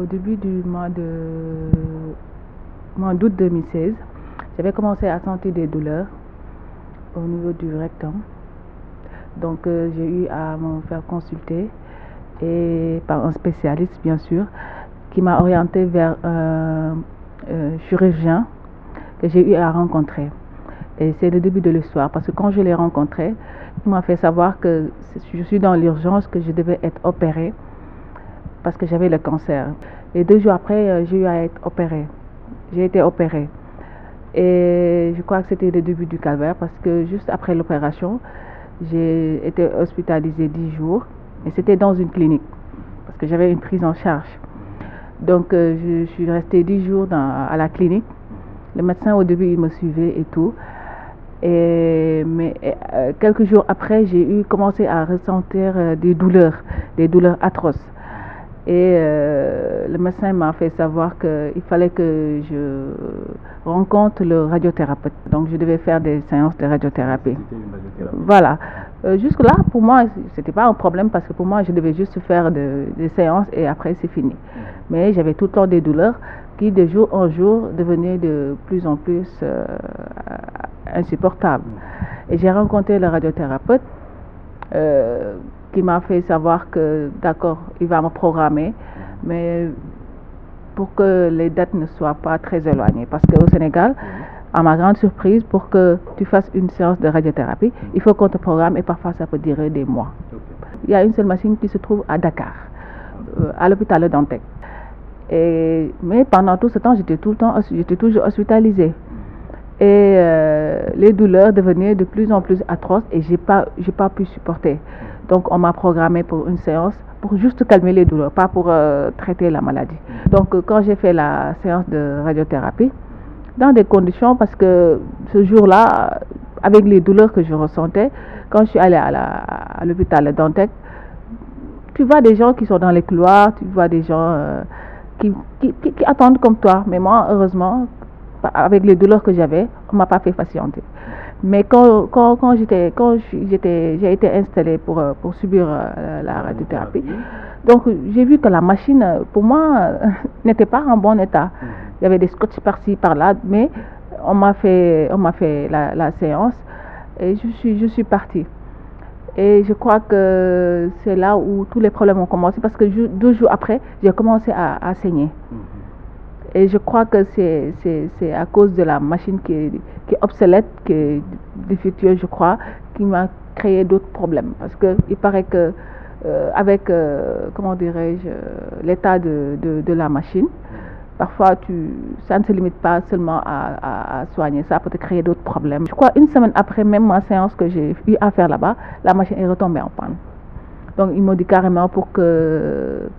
au début du mois d'août 2016, j'avais commencé à sentir des douleurs au niveau du rectum. Donc j'ai eu à me faire consulter et par un spécialiste bien sûr qui m'a orienté vers un chirurgien que j'ai eu à rencontrer. Et c'est le début de l'histoire parce que quand je l'ai rencontré, il m'a fait savoir que je suis dans l'urgence, que je devais être opérée parce que j'avais le cancer. Et 2 jours après, j'ai eu à être opérée. J'ai été opérée. Et je crois que c'était le début du calvaire parce que juste après l'opération, j'ai été hospitalisée 10 jours. Et c'était dans une clinique parce que j'avais une prise en charge. Donc je suis restée 10 jours à la clinique. Le médecin au début il me suivait et tout. Mais quelques jours après, j'ai commencé à ressentir des douleurs atroces. Et le médecin m'a fait savoir qu'il fallait que je rencontre le radiothérapeute. Donc je devais faire des séances de radiothérapie. Voilà. Jusque-là, pour moi, c'était pas un problème parce que pour moi, je devais juste faire des séances et après c'est fini. Mais j'avais tout le temps des douleurs qui de jour en jour devenaient de plus en plus insupportables. Et j'ai rencontré le radiothérapeute qui m'a fait savoir que d'accord, il va me programmer, mais pour que les dates ne soient pas très éloignées. Parce qu'au Sénégal, à ma grande surprise, pour que tu fasses une séance de radiothérapie, il faut qu'on te programme et parfois ça peut durer des mois. Il y a une seule machine qui se trouve à Dakar, à l'hôpital Le Dantec. Mais pendant tout ce temps, j'étais toujours hospitalisée. Et les douleurs devenaient de plus en plus atroces et j'ai pas pu supporter. Donc on m'a programmé pour une séance pour juste calmer les douleurs, pas pour traiter la maladie. Donc quand j'ai fait la séance de radiothérapie, dans des conditions, parce que ce jour-là, avec les douleurs que je ressentais, quand je suis allée à l'hôpital Le Dantec, tu vois des gens qui sont dans les couloirs, tu vois des gens qui attendent comme toi. Mais moi, heureusement, avec les douleurs que j'avais, on ne m'a pas fait patienter. Mais quand j'ai été installée pour subir la radiothérapie, donc j'ai vu que la machine, pour moi, n'était pas en bon état. Il y avait des scotch par-ci, par-là, mais on m'a fait la séance et je suis partie. Et je crois que c'est là où tous les problèmes ont commencé parce que 2 jours après, j'ai commencé à saigner. Et je crois que c'est à cause de la machine qui est obsolète, qui est défectueuse, je crois, qui m'a créé d'autres problèmes. Parce qu'il paraît que avec, comment dirais-je, l'état de la machine, parfois ça ne se limite pas seulement à soigner, ça peut te créer d'autres problèmes. Je crois 1 semaine après même ma séance que j'ai eu à faire là-bas, la machine est retombée en panne. Donc ils m'ont dit carrément pour que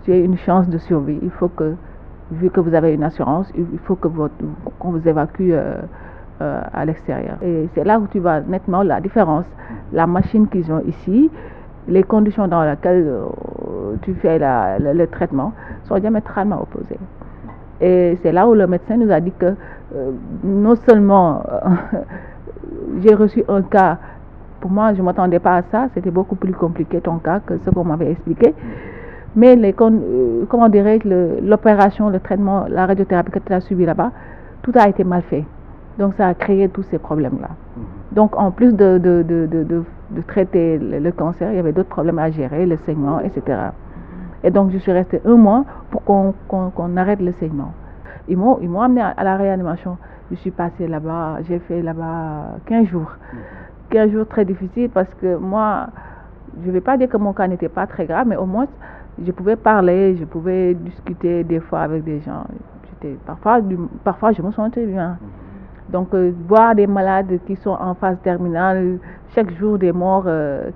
tu aies une chance de survie, il faut que, vu que vous avez une assurance, il faut qu'on vous évacue à l'extérieur. Et c'est là où tu vois nettement la différence. La machine qu'ils ont ici, les conditions dans lesquelles tu fais le traitement sont diamétralement opposées. Et c'est là où le médecin nous a dit que non seulement j'ai reçu un cas, pour moi je ne m'attendais pas à ça, c'était beaucoup plus compliqué ton cas que ce qu'on m'avait expliqué. Mais comment dirais-je, l'opération, le traitement, la radiothérapie que tu as suivi là-bas, tout a été mal fait. Donc ça a créé tous ces problèmes-là. Donc en plus de traiter le cancer, il y avait d'autres problèmes à gérer, le saignement, etc. Et donc je suis restée 1 mois pour qu'on arrête le saignement. Ils m'ont amenée à la réanimation. Je suis passée là-bas, j'ai fait là-bas 15 jours. 15 jours très difficiles parce que moi, je ne vais pas dire que mon cas n'était pas très grave, mais au moins je pouvais parler, je pouvais discuter des fois avec des gens. Parfois je me sentais bien. Donc voir des malades qui sont en phase terminale, chaque jour des morts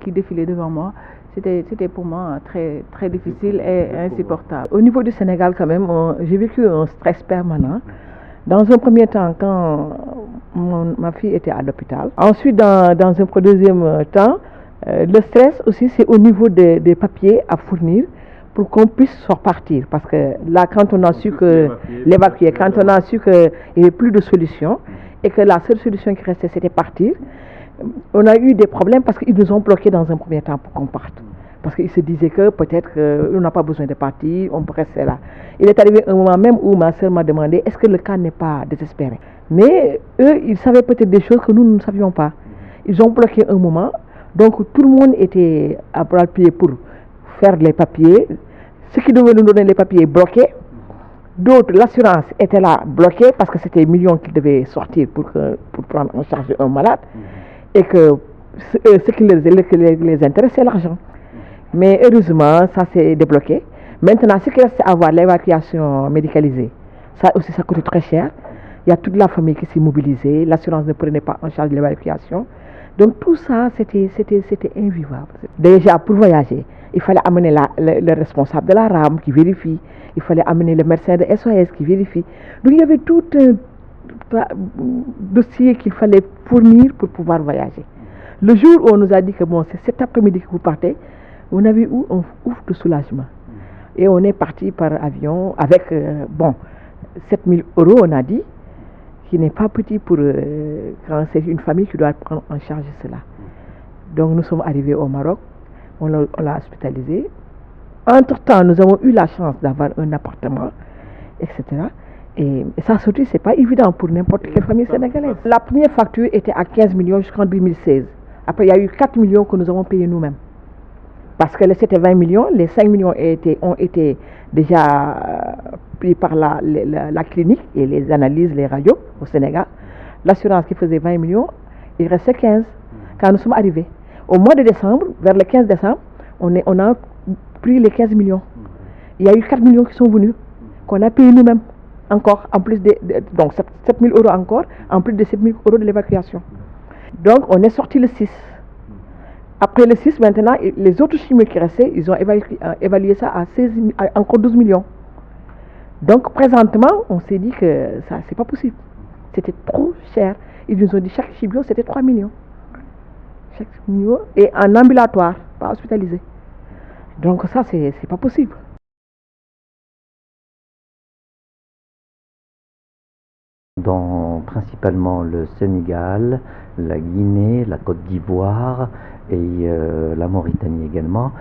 qui défilaient devant moi, c'était pour moi très, très difficile et insupportable. Au niveau du Sénégal quand même, j'ai vécu un stress permanent. Dans un premier temps, quand ma fille était à l'hôpital. Ensuite, dans un deuxième temps, le stress aussi, c'est au niveau des papiers à fournir pour qu'on puisse repartir. Parce que là, quand on a su que l'évacuer, quand on a su qu'il n'y avait plus de solution et que la seule solution qui restait, c'était partir, on a eu des problèmes parce qu'ils nous ont bloqués dans un premier temps pour qu'on parte. Parce qu'il se disait que peut-être on n'a pas besoin de partir, on peut rester là. Il est arrivé un moment même où ma soeur m'a demandé est-ce que le cas n'est pas désespéré. Mais eux, ils savaient peut-être des choses que nous ne savions pas. Ils ont bloqué un moment, donc tout le monde était à bras le pied pour faire les papiers. Ceux qui devaient nous donner les papiers bloqués. D'autres, l'assurance était là bloquée parce que c'était millions qu'ils devaient sortir pour prendre en charge un malade. Et que ce qui les intéresse, c'est l'argent. Mais heureusement, ça s'est débloqué. Maintenant, ce qui reste à avoir, l'évacuation médicalisée, ça aussi, ça coûte très cher. Il y a toute la famille qui s'est mobilisée. L'assurance ne prenait pas en charge l'évacuation. Donc tout ça, c'était invivable. Déjà, pour voyager, il fallait amener le responsable de la rame qui vérifie. Il fallait amener le médecin de SOS qui vérifie. Donc il y avait tout un dossier qu'il fallait fournir pour pouvoir voyager. Le jour où on nous a dit que bon, c'est cet après-midi que vous partez, on avait eu un ouf de soulagement. Et on est parti par avion avec, 7 000 euros, on a dit, qui n'est pas petit pour quand c'est une famille qui doit prendre en charge cela. Donc nous sommes arrivés au Maroc, on l'a hospitalisé. Entre-temps, nous avons eu la chance d'avoir un appartement, etc. Et ça, surtout, c'est pas évident pour n'importe quelle famille sénégalaise. La première facture était à 15 millions jusqu'en 2016. Après, il y a eu 4 millions que nous avons payés nous-mêmes. Parce que c'était 20 millions, les 5 millions ont été déjà pris par la clinique et les analyses, les radios au Sénégal. L'assurance qui faisait 20 millions, il restait 15 quand nous sommes arrivés. Au mois de décembre, vers le 15 décembre, on a pris les 15 millions. Il y a eu 4 millions qui sont venus, qu'on a payé nous-mêmes, encore, en plus donc 7 000 euros encore, en plus de 7 000 euros de l'évacuation. Donc on est sorti le 6. Après le 6, maintenant, les autres chimiques qui restaient, ils ont évalué ça à encore 12 millions. Donc présentement, on s'est dit que ça, c'est pas possible. C'était trop cher. Ils nous ont dit chaque chimio, c'était 3 millions. Chaque chimio, et en ambulatoire, pas hospitalisé. Donc ça, c'est pas possible. Dans principalement le Sénégal, la Guinée, la Côte d'Ivoire et la Mauritanie également.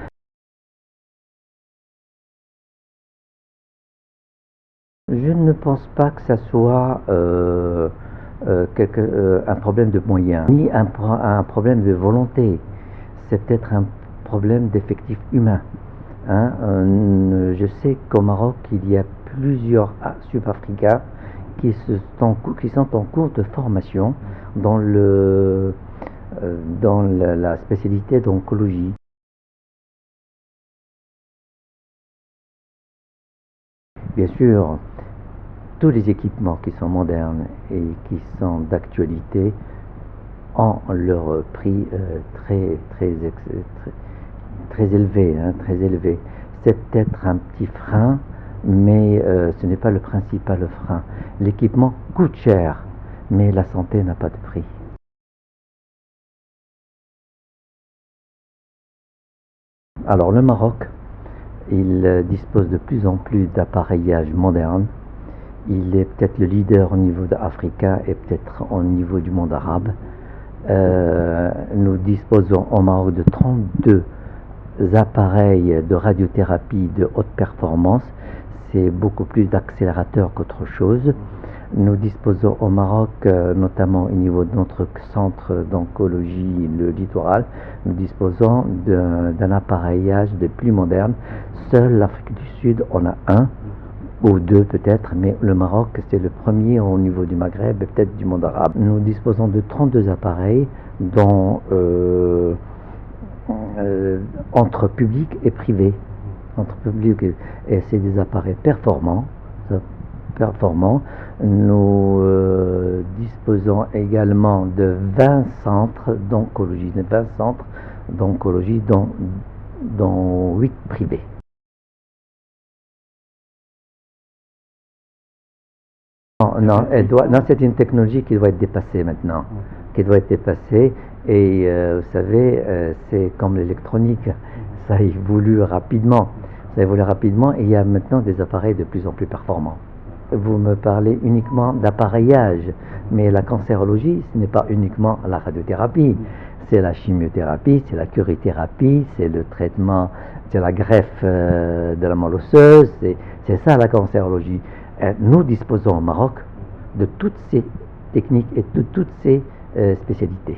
Je ne pense pas que ça soit un problème de moyens, ni un problème de volonté. C'est peut-être un problème d'effectifs humains. Je sais qu'au Maroc, il y a plusieurs sud-africains qui sont en cours de formation dans la spécialité d'oncologie. Bien sûr, tous les équipements qui sont modernes et qui sont d'actualité ont leur prix très élevé. C'est peut-être un petit frein, mais ce n'est pas le principal frein. L'équipement coûte cher, mais la santé n'a pas de prix. Alors le Maroc, il dispose de plus en plus d'appareillages modernes. Il est peut-être le leader au niveau africain et peut-être au niveau du monde arabe. Nous disposons au Maroc de 32 appareils de radiothérapie de haute performance. C'est beaucoup plus d'accélérateurs qu'autre chose. Nous disposons au Maroc, notamment au niveau de notre centre d'oncologie, le littoral, nous disposons d'un appareillage de plus moderne. Seule l'Afrique du Sud en a un ou deux peut-être, mais le Maroc c'est le premier au niveau du Maghreb et peut-être du monde arabe. Nous disposons de 32 appareils dont entre public et privé. Entre public et c'est des appareils performants. Nous disposons également de 20 centres d'oncologie, dont 8 privés. Non, c'est une technologie qui doit être dépassée maintenant, et vous savez, c'est comme l'électronique, ça évolue rapidement, et il y a maintenant des appareils de plus en plus performants. Vous me parlez uniquement d'appareillage, mais la cancérologie, ce n'est pas uniquement la radiothérapie, c'est la chimiothérapie, c'est la curithérapie, c'est le traitement, c'est la greffe de la moelle osseuse, c'est ça la cancérologie. Nous disposons au Maroc de toutes ces techniques et de toutes ces spécialités.